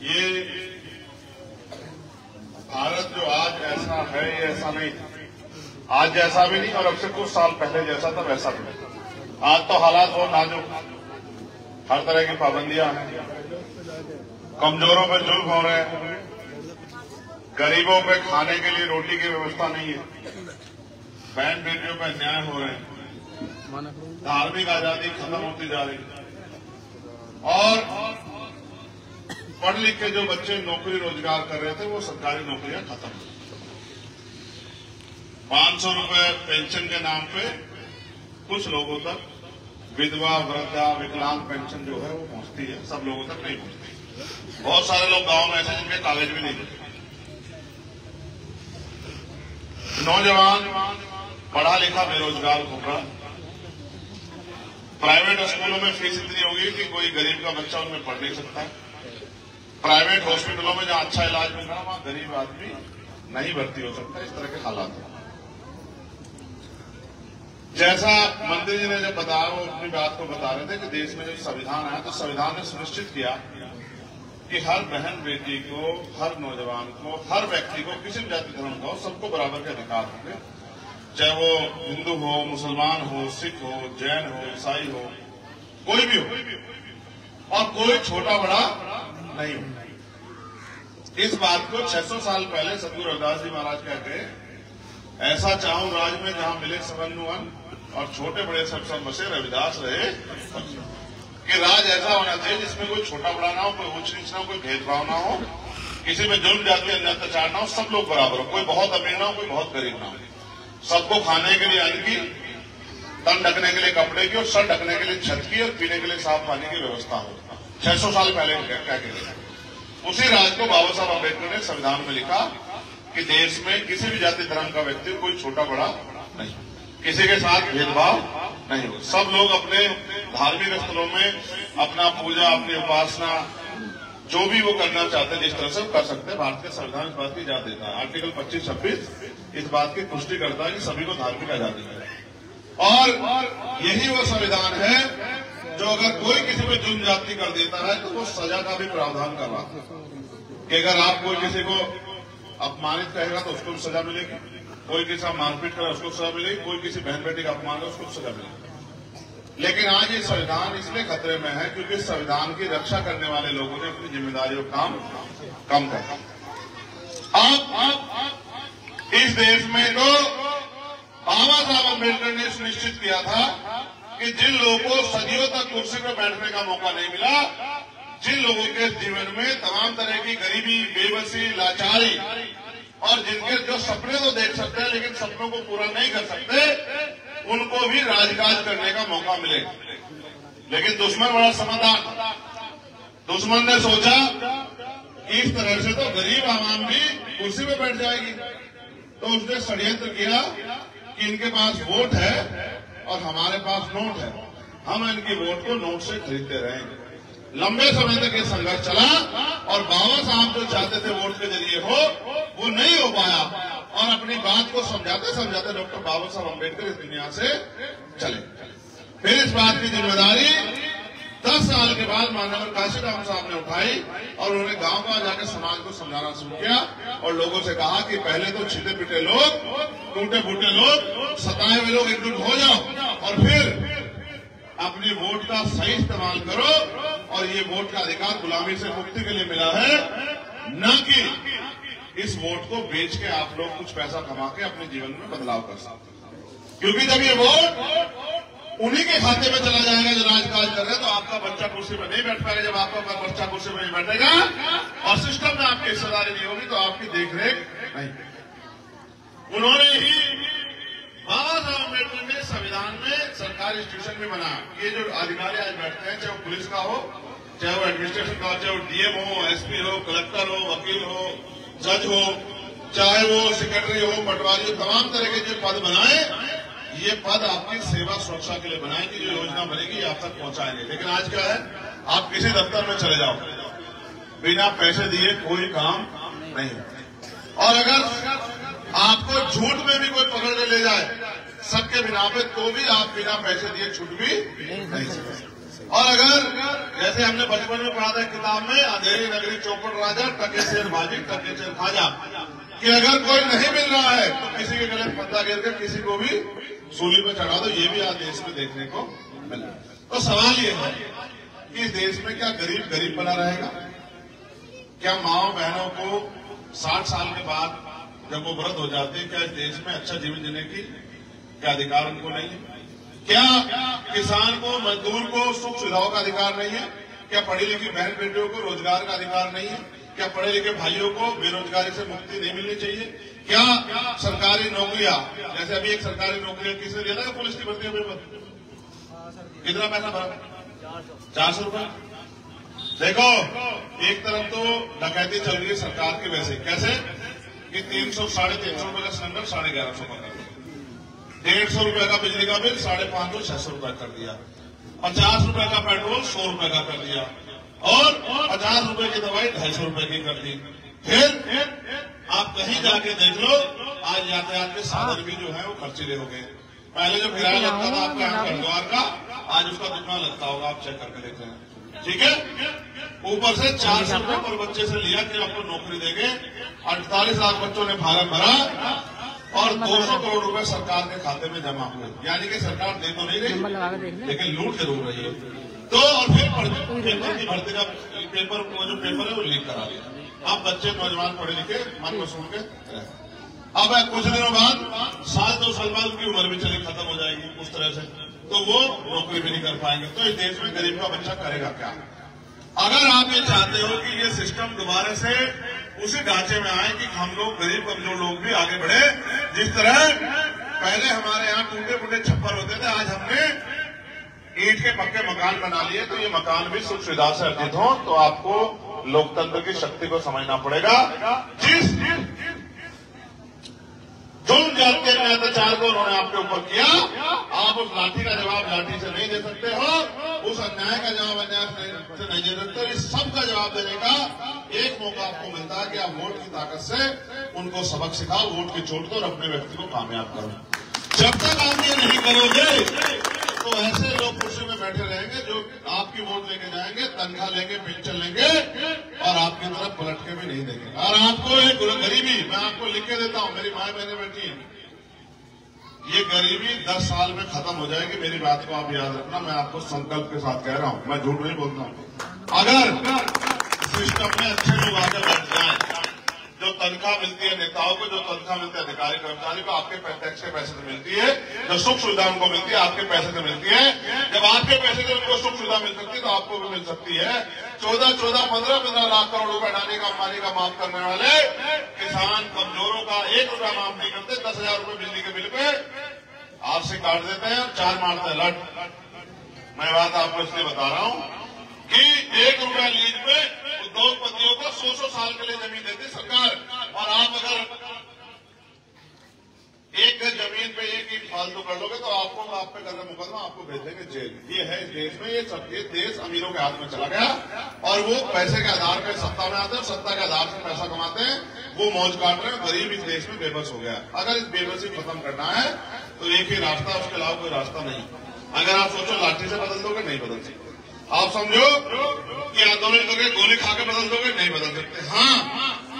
ये भारत जो आज ऐसा है ये ऐसा नहीं था। आज जैसा भी नहीं और अब से कुछ साल पहले जैसा था वैसा भी नहीं। आज तो हालात बहुत नाजुक, हर तरह की पाबंदियां हैं, कमजोरों पर जुल्म हो रहे हैं, गरीबों पे खाने के लिए रोटी की व्यवस्था नहीं है, बहन बेटियों पर अन्याय हो रहे हैं, धार्मिक आजादी खत्म होती जा रही है और पढ़ लिख के जो बच्चे नौकरी रोजगार कर रहे थे वो सरकारी नौकरियां खत्म हुई। 500 रुपए पेंशन के नाम पे कुछ लोगों तक विधवा, वृद्धा, विकलांग पेंशन जो है वो पहुंचती है, सब लोगों तक नहीं पहुंचती। बहुत सारे लोग गांव में ऐसे जिनके कागज भी नहीं होते। नौजवान पढ़ा लिखा बेरोजगार होगा। प्राइवेट स्कूलों में फीस इतनी होगी कि कोई गरीब का बच्चा उनमें पढ़ नहीं सकता। प्राइवेट हॉस्पिटलों में जहां अच्छा इलाज मिल रहा है वहां गरीब आदमी नहीं भर्ती हो सकता। इस तरह के हालात हैं। जैसा मंत्री जी ने जब बताया, वो अपनी बात को बता रहे थे कि देश में जो संविधान आया तो संविधान ने सुनिश्चित किया कि हर बहन बेटी को, हर नौजवान को, हर व्यक्ति को, किसी भी जाति धर्म का हो, सबको बराबर के अधिकार होंगे। चाहे वो हिंदू हो, मुसलमान हो, सिख हो, जैन हो, ईसाई हो, कोई भी हो, और कोई छोटा बड़ा नहीं हो। इस बात को 600 साल पहले सतगुरु रविदास जी महाराज कहते, ऐसा चाहूं राज में जहां मिले सबनु अन्न और छोटे बड़े सब बसे रविदास रहे। कि राज ऐसा होना चाहिए जिसमें कोई छोटा बड़ा ना हो, कोई ऊंच नीच ना हो, कोई भेदभाव ना हो, किसी में जुल्म जाति अत्याचार ना हो, सब लोग बराबर हो, कोई बहुत अमीर ना हो, कोई बहुत गरीब ना हो, सबको खाने के लिए अन्न की, तन ढकने के लिए कपड़े की और सर ढकने के लिए छत की और पीने के लिए साफ पानी की व्यवस्था हो। 600 साल पहले क्या कहते हैं। उसी राज को बाबा साहब अम्बेडकर ने संविधान में लिखा कि देश में किसी भी जाति धर्म का व्यक्ति कोई छोटा बड़ा नहीं, किसी के साथ भेदभाव नहीं हो, सब लोग अपने धार्मिक स्थलों में अपना पूजा, अपनी उपासना जो भी वो करना चाहते हैं जिस तरह से वो कर सकते हैं। भारत के संविधान इस बात की इजाजत देता है। आर्टिकल 25-26 इस बात की पुष्टि करता है कि सभी को धार्मिक आजादी है और यही वो संविधान है जो अगर कोई किसी पे जुल्म जाति कर देता है तो वो सजा का भी प्रावधान कर रहा है कि अगर आप कोई किसी को अपमानित कहेगा तो उसको सजा मिलेगी, कोई किसी का मारपीट करे उसको सजा मिलेगी, कोई किसी बहन बेटी का अपमान करे उसको सजा मिलेगी। लेकिन आज ये संविधान इसलिए खतरे में है क्योंकि संविधान की रक्षा करने वाले लोगों ने अपनी जिम्मेदारी और काम कम कर दिया। अब इस देश में तो बाबा साहब अम्बेडकर ने सुनिश्चित किया था कि जिन लोगों को सदियों तक कुर्सी पर बैठने का मौका नहीं मिला, जिन लोगों के जीवन में तमाम तरह की गरीबी, बेबसी, लाचारी और जिनके जो सपने तो देख सकते हैं लेकिन सपनों को पूरा नहीं कर सकते, उनको भी राजकाज करने का मौका मिले। लेकिन दुश्मन बड़ा समझदार, दुश्मन ने सोचा कि इस तरह से तो गरीब आवाम भी कुर्सी पे बैठ जाएगी, तो उसने षड्यंत्र किया कि इनके पास वोट है और हमारे पास नोट है, हम इनकी वोट को नोट से खरीदते रहेंगे। लंबे समय तक ये संघर्ष चला और बाबा साहब जो चाहते थे वोट के जरिए हो वो नहीं हो पाया और अपनी बात को समझाते समझाते डॉक्टर बाबा साहब अम्बेडकर इस दुनिया से चले। फिर इस बात की जिम्मेदारी 10 साल के बाद माननीय काशीराम साहब ने उठाई और उन्होंने गांव गांव जाकर समाज को समझाना शुरू किया और लोगों से कहा कि पहले तो छिटे पिटे लोग, टूटे फूटे लोग, सताए हुए लोग एकजुट हो जाओ और फिर अपनी वोट का सही इस्तेमाल करो और ये वोट का अधिकार गुलामी से मुक्ति के लिए मिला है, न कि इस वोट को बेच के आप लोग कुछ पैसा कमा के अपने जीवन में बदलाव कर सकते। क्योंकि जब ये वोट उन्हीं के खाते में चला जाएगा जो राजकाज कर रहे हैं तो आपका बच्चा कुर्सी पर नहीं बैठ पाएगा। जब आपका बच्चा कुर्सी पर नहीं बैठेगा और सिस्टम में आपकी हिस्सेदारी नहीं होगी तो आपकी देखरेख नहीं। उन्होंने ही बाबा साहब अम्बेडकर ने संविधान में सरकारी इंस्टीट्यूशन भी बनाया। ये जो अधिकारी आज बैठते हैं, चाहे वो पुलिस का हो, चाहे वो एडमिनिस्ट्रेशन का हो, चाहे वो डीएम हो, एसपी हो, कलेक्टर हो, वकील हो, जज हो, चाहे वो सेक्रेटरी हो, पटवारी हो, तमाम तरह के जो पद बनाए, ये पद आपकी सेवा सुरक्षा के लिए बनाए कि जो योजना बनेगी आप तक पहुंचाएंगे। लेकिन आज क्या है, आप किसी दफ्तर में चले जाओ, बिना पैसे दिए कोई काम नहीं होता। और अगर आपको झूठ में भी कोई पकड़ के ले जाए सबके बिना पे, तो भी आप बिना पैसे दिए छूट भी नहीं सकते। और अगर जैसे हमने बचपन में पढ़ा था किताब में, अंधेरी नगरी चौपट राजा, टके शेर बाजी टके शेर खाजा, कि अगर कोई नहीं मिल रहा है तो किसी के गले पत्ता गिर कर किसी को भी सूली पे चढ़ा दो। ये भी आज देश में देखने को मिला। तो सवाल ये है कि इस देश में क्या गरीब गरीब बना रहेगा? क्या माओ बहनों को 60 साल के बाद जब वो वृद्ध हो जाते हैं, क्या इस देश में अच्छा जीवन जीने की क्या अधिकार उनको नहीं है? क्या किसान को, मजदूर को सुख सुविधाओं का अधिकार नहीं है? क्या पढ़ी लिखी बहन बेटियों को रोजगार का अधिकार नहीं है? क्या पढ़े लिखे भाइयों को बेरोजगारी से मुक्ति नहीं मिलनी चाहिए? क्या सरकारी नौकरियां, जैसे अभी एक सरकारी नौकरी किसने दिया था पुलिस की भर्ती में, कितना पैसा भरा? 400 रुपए। देखो, एक तरफ तो डकैती चल रही है सरकार की, वैसे कैसे कि 300 साढ़े 300 रुपए का सिलेंडर 1150 का कर दिया, 150 रुपए का बिजली का बिल 550 600 रुपए कर दिया, 50 रुपए का पेट्रोल 100 रुपए का कर दिया, और 50 रुपए की दवाई 250 रुपए की कर दी। फिर आप कहीं जाके देख लो, आज यातायात के साधन भी जो है वो खर्चीले हो गए। पहले जो किराया लगता था आपका यहाँ हरिद्वार का, आज उसका कितना लगता होगा आप चेक करके देख लें। ठीक है, ऊपर से 400 रुपए पर बच्चे से लिया कि आपको नौकरी देंगे। 48 लाख बच्चों ने फार्म भरा और 200 करोड़ रुपए सरकार के खाते में जमा हुए। यानी कि सरकार दे तो नहीं रही, लेकिन लूट जरूर रही है। तो और फिर पेपर की भर्ती का पेपर, वो जो पेपर है वो लीक करा दिया। अब बच्चे नौजवान पढ़े लिखे मन को सुन के, अब कुछ दिनों बाद 7-2 साल बाद उनकी उम्र भी चली खत्म हो जाएगी उस तरह से, तो वो नौकरी भी नहीं कर पाएंगे। तो इस देश में गरीब का बच्चा करेगा क्या? अगर आप ये चाहते हो कि ये सिस्टम दोबारा से उसी ढांचे में आए कि हम लोग गरीब कमजोर लोग भी आगे बढ़े, जिस तरह पहले हमारे यहाँ टूटे फूटे छप्पर होते थे, आज हमने ईंट के पक्के मकान बना लिए, तो ये मकान भी सुख सुविधा से अर्जित हो। तो आपको लोकतंत्र की शक्ति को समझना पड़ेगा। जिस जुल्म जाति के अत्याचार को उन्होंने आपके ऊपर किया, आप उस लाठी का जवाब लाठी से नहीं दे सकते हो, उस अन्याय का जवाब अन्याय से नहीं दे सकते। इस सब का जवाब देने का एक मौका आपको मिलता है कि आप वोट की ताकत से उनको सबक सिखाओ, वोट की चोट दो और अपने व्यक्ति को कामयाब करो। जब तक आप ये नहीं करोगे तो ऐसे लोग कुर्सी में बैठे रहेंगे जो आपकी वोट लेके जाएंगे, तनख्वाह लेंगे, पेंशन लेंगे और आपकी तरफ पलट के भी नहीं देंगे। और आपको एक गरीबी, मैं आपको लिख के देता हूं, मेरी माए बहने बैठी है, ये गरीबी 10 साल में खत्म हो जाएगी। मेरी बात को आप याद रखना, मैं आपको संकल्प के साथ कह रहा हूं, मैं झूठ नहीं बोलता हूं। अगर सिस्टम में अच्छे लोग आकर बैठ जाए, जो तनख्वाह मिलती है नेताओं को, जो तनख्वाह मिलती है अधिकारी कर्मचारी को, आपके टैक्स के पैसे से मिलती है, जो सुख सुविधा उनको मिलती है आपके पैसे से मिलती है। जब आपके पैसे से उनको सुख सुविधा मिल सकती है तो आपको भी मिल सकती है। 14-15 लाख करोड़ रुपए अडानी का, अंबानी का माफ करने वाले किसान कमजोरों का 1 रुपया माफ नहीं करते। 10,000 रुपए बिजली के बिल पे आपसे काट देते हैं और 4 मारते हैं लट। मैं बात आपको इसलिए बता रहा हूं कि 1 रुपया लीज पे उद्योगपतियों को 100 साल के लिए जमीन देती सरकार, और आप अगर 1 गज जमीन पे 1 ईंट फालतू कर लोगे तो आपको, आप पे कर मुकदमा, आपको भेज देंगे जेल। ये है इस देश में, ये सब ये देश अमीरों के हाथ में चला गया और वो पैसे के आधार पर सत्ता में आते हैं, सत्ता के आधार से पैसा कमाते हैं, वो मौज काट रहे हैं। गरीब इस देश में बेबस हो गया। अगर इस बेबसी खत्म करना है तो एक ही रास्ता, उसके अलावा कोई रास्ता नहीं। अगर आप सोचो लाठी से बदल दोगे, नहीं बदल सकते। आप समझो कि आंदोलन करके गोली खा के बदल दोगे, नहीं बदल सकते। हाँ,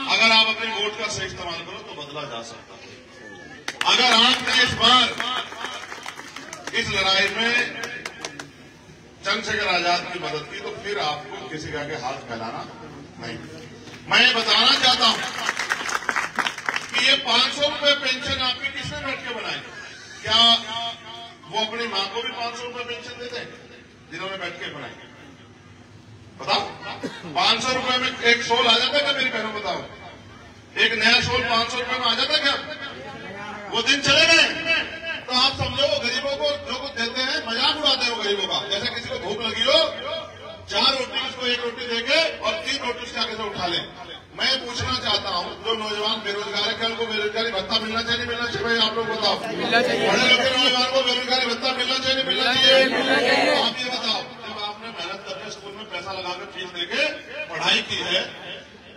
अगर आप अपने वोट का सही इस्तेमाल करो तो बदला जा सकता है। अगर आपने इस बार इस लड़ाई में चंद्रशेखर आजाद की मदद की तो फिर आपको किसी का आगे हाथ फैलाना नहीं। मैं ये बताना चाहता हूं कि ये 500 रुपए पेंशन आपकी किसने बैठ के बनाई? क्या वो अपनी मां को भी 500 रुपए पेंशन देते हैं जिन्होंने बैठ के बनाई? बताओ, 500 रुपए में एक शॉल आ जाता है क्या मेरी बहनों? बताओ, एक नया शॉल 500 रुपए में आ जाता है क्या? वो दिन चले गए। तो आप समझो वो गरीबों को जो कुछ देते हैं, मजाक उड़ाते हैं वो गरीबों का। जैसे किसी को भूख लगी हो, 4 रोटी उसको 1 रोटी देके और 3 रोटी उसके आगे से उठा ले। मैं पूछना चाहता हूं, जो नौजवान बेरोजगार है, क्या उनको बेरोजगारी भत्ता मिलना चाहिए, नहीं मिलना चाहिए? भाई आप लोग बताओ। पढ़े लिखे नौजवान को बेरोजगारी भत्ता मिलना चाहिए, नहीं मिलना चाहिए? आप ये बताओ, जब आपने मेहनत करके स्कूल में पैसा लगाकर फीस देके पढ़ाई की है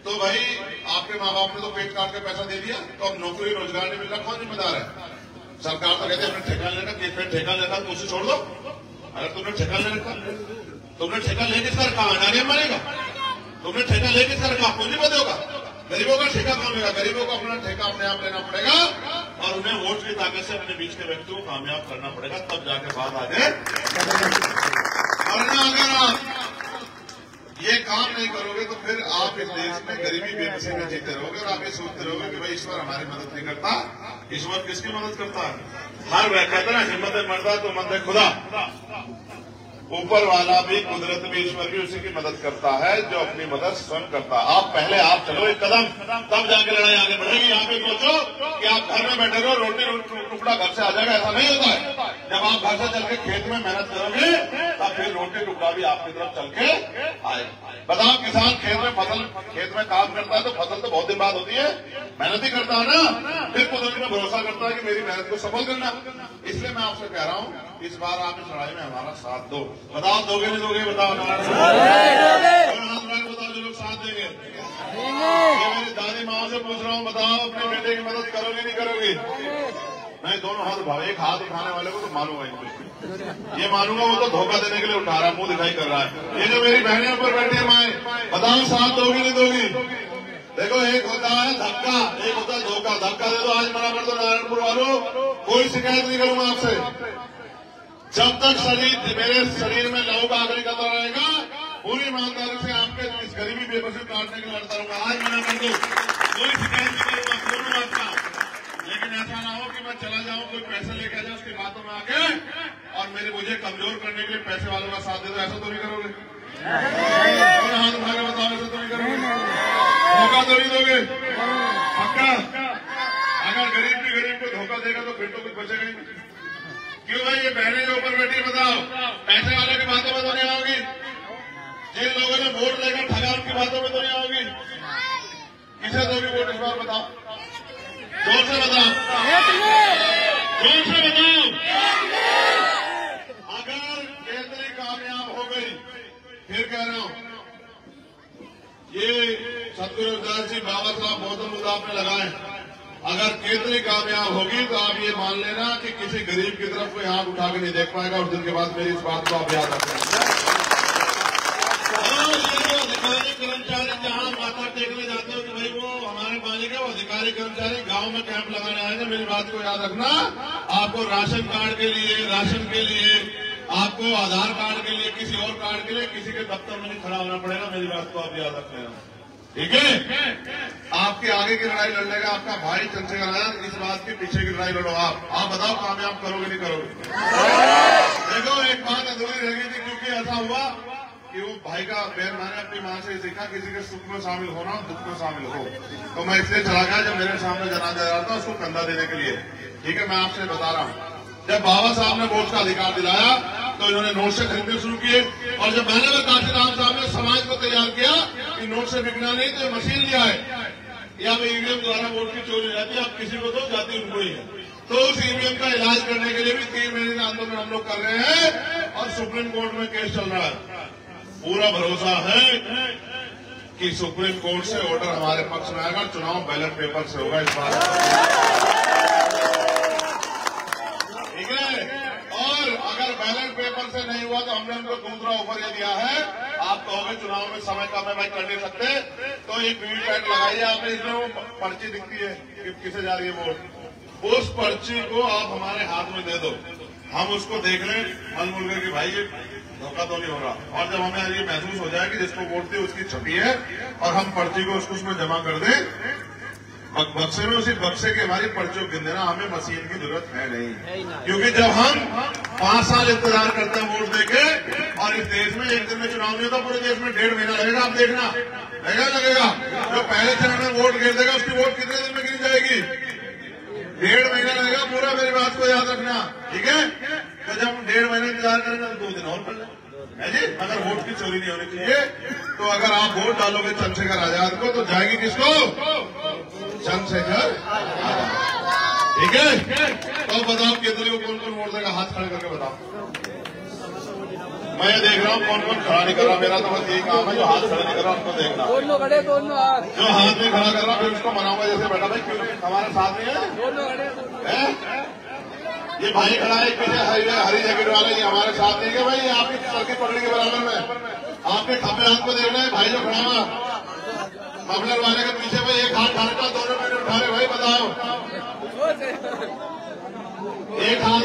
तो भाई आपके माँ बाप ने तो पेट काट के पैसा दे दिया, तो अब नौकरी रोजगार नहीं मिल रहा, कौन जिम्मेदार है? सरकार तो कहते हैं अपने ठेका लेना, फिर ठेका लेना तो उसे छोड़ दो। अगर तुमने ठेका ले रखा तुमने ठेका ले किसका रखा? अडानी मारेगा। तुमने ठेका ले किसका रखा? पूंजीपति होगा। गरीबों का ठेका कौन लेगा? गरीबों को अपना ठेका अपने आप लेना पड़ेगा और उन्हें वोट की ताकत से अपने बीच के व्यक्ति को कामयाब करना पड़ेगा, तब जाके बात आगे। वरना अगर आप ये काम नहीं करोगे तो फिर आप इस देश में गरीबी बेबसी में जीते रहोगे और आप ये सोचते रहोगे कि भाई ईश्वर हमारी मदद नहीं करता। ईश्वर किसकी मदद करता है? हर कहते ना, हिम्मत मरदा तो मदद खुदा। ऊपर वाला भी, कुदरत भी, ईश्वर भी उसी की मदद करता है जो अपनी मदद स्वयं करता है। आप पहले आप चलो एक कदम, तब जाके लड़ाई आगे बढ़ेगी। यहाँ पे सोचो कि आप घर में बैठे रहो, रोटी टुकड़ा घर से आ जाएगा, ऐसा नहीं होता है। जब आप घर से चल के खेत में मेहनत करोगे तब फिर रोटी टुकड़ा भी आपकी तरफ चल के आएगा। बताओ, किसान खेत में काम करता है तो फसल तो बहुत दिन बाद होती है, मेहनत ही करता है ना, फिर कुदरत में भरोसा करता है कि मेरी मेहनत को सफल करना। इसलिए मैं आपसे कह रहा हूँ, इस बार आप इस लड़ाई में हमारा साथ दो। बताओ दोगे नहीं दोगे? बताओ बताओ जो लोग साथ देंगे। ये मेरी दादी माँ से पूछ रहा हूँ, बताओ अपने बेटे की मदद करोगे नहीं करोगे? मैं दोनों हाथ उठा, एक हाथ उठाने वाले को तो मानूंगा इनको, ये मानूंगा वो तो धोखा देने के लिए उठा रहा है, मुंह दिखाई कर रहा है। ये जो मेरी बहनें ऊपर बैठी है माए, बताओ साथ दोगी नहीं दोगी? देखो, एक होता है धक्का, एक होता है धोखा। धक्का दे दो, आज मना कर दो, नारायणपुर वालों कोई शिकायत नहीं करूंगा आपसे। जब तक मेरे शरीर में लहू का आग निकलता रहेगा, पूरी ईमानदारी से आपके इस गरीबी बेबसी काटने के लिए लड़ता रहूंगा। आज मना कर दो, कोई शिकायत नहीं करूंगा दोनों बात का। लेकिन ऐसा ना हो कि मैं चला जाऊं, कोई पैसे लेके जाए उसकी बातों में आके और मुझे कमजोर करने के लिए पैसे वालों का साथ दे दो। ऐसा तो नहीं करोगे? और हाथ उठा के बताओ, ऐसा तो नहीं करोगे? धोखा तो नहीं दोगे? पक्का? अगर गरीब भी गरीब को धोखा देगा तो फिर तो कुछ बचेगा ही नहीं। क्यों भाई? ये बहनें जो ऊपर बैठी, बताओ, पैसे वाले की बातों में तो नहीं आओगी? जिन लोगों ने वोट लेकर ठगा उनकी बातों में तो नहीं आओगी? किसे दोगी वोट इस बार? बताओ, जोर से बताओ, जोर से बताओ। अगर केंद्र कामयाब हो गई, फिर कह रहा हूं, ये सतगुरु रविदास जी, बाबा साहब गौतम बुद्ध आपने लगाए, अगर केंद्र कामयाब होगी तो आप ये मान लेना कि किसी गरीब की तरफ कोई आंख उठा के नहीं देख पाएगा। उस दिन के बाद मेरी इस बात को आप याद रखें। अधिकारी कर्मचारी जहां माथा टेकने जाते हो कि भाई वो हमारे मालिक है, वो अधिकारी कर्मचारी गांव में कैंप लगाने आएंगे, मेरी बात को याद रखना। आपको राशन कार्ड के लिए, राशन के लिए, आपको आधार कार्ड के लिए, किसी और कार्ड के लिए किसी के दफ्तर में नहीं खड़ा होना पड़ेगा। मेरी बात को आप याद रख लेना, ठीक है? आपके आगे की लड़ाई लड़ने का आपका भाई चंद्रशेखर आजाद, इस बात के पीछे की लड़ाई लड़ो आप बताओ कामयाब करोगे नहीं करोगे? देखो, एक बात अधूरी रह गई थी, क्योंकि ऐसा हुआ कि वो भाई का बहन, मैंने अपनी मां से सीखा, किसी के सुख में शामिल होना, दुख में शामिल हो। तो मैं इसलिए चला गया जब मेरे सामने जनाजा जा रहा था उसको कंधा देने के लिए, ठीक है? मैं आपसे बता रहा हूँ, जब बाबा साहब ने वोट का अधिकार दिलाया तो इन्होंने नोट से खरीदने शुरू किए, और जब मैंने व काशीराम साहब ने समाज को तैयार किया कि नोट से बिकना नहीं, तो मशीन लिया है, या ईवीएम द्वारा वोट की चोरी हो जाती है, आप किसी को तो जाती उनको ही है। तो उस ईवीएम का इलाज करने के लिए भी 3 महीने का आंदोलन हम लोग कर रहे हैं और सुप्रीम कोर्ट में केस चल रहा है। पूरा भरोसा है कि सुप्रीम कोर्ट से ऑर्डर हमारे पक्ष में आएगा, चुनाव बैलेट पेपर से होगा इस बार, ठीक है? और अगर बैलेट पेपर से नहीं हुआ तो हमने उनको दूसरा ऑफर ये दिया है, आप कहोगे चुनाव में समय कम है भाई कर नहीं सकते, तो एक वीवीपैट लगाइए आपने, इसमें वो पर्ची दिखती है कि किसे जा रही है वोट, उस पर्ची को आप हमारे हाथ में दे दो, हम उसको देख लें मन मुल कर कि भाई ये धोखा तो नहीं हो रहा, और जब हमें ये महसूस हो जाए कि जिसको वोट दी उसकी छपी है और हम पर्ची को उसमें जमा कर दें बक्से में, उसी बक्से की हमारी पर्ची गिन देना, हमें मशीन की जरूरत है नहीं। क्योंकि जब हम 5 साल इंतजार करते हैं वोट देके, और इस देश में एक दिन में चुनाव नहीं होता, पूरे देश में 1.5 महीना लगेगा, आप देखना लगेगा। जो पहले चरण में वोट गिर देगा उसकी वोट कितने दिन में गिर जाएगी? 1.5 महीना लगेगा पूरा, मेरी बात को याद रखना, ठीक है? तो जब हम 1.5 महीने इंतजार करेंगे तो 2 दिन और कर लें, है जी? अगर वोट की चोरी नहीं होनी चाहिए, तो अगर आप वोट डालोगे चंद्रशेखर आजाद को तो जाएगी किसको? चंद्रशेखर आजाद, ठीक है? तो बताओ केंद्र को कौन कौन वोट देगा? हाथ खड़े करके बताओ। मैं देख रहा हूँ कौन कौन खड़ा नहीं कर रहा, मेरा तो बस यही काम है, जो हाथ खड़े नहीं कर रहा उनको देखना। दोनों खड़े, दोनों हाथ, जो हाथ नहीं खड़ा कर रहा फिर उसको मनाऊंगा जैसे बेटा भाई क्यों हमारे साथ नहीं है? ये भाई खड़ा है पीछे हरी जैकेट वाला, ये हमारे साथ नहीं है भाई, ये आपकी सर की पगड़ी के बराबर में, आपके खब्बे हाथ को देख रहे हैं भाई जो खड़ा हुआ मफलर वाले के पीछे में, एक हाथ ढालता दोनों मिनट उठा रहे भाई, बताओ एक हाथ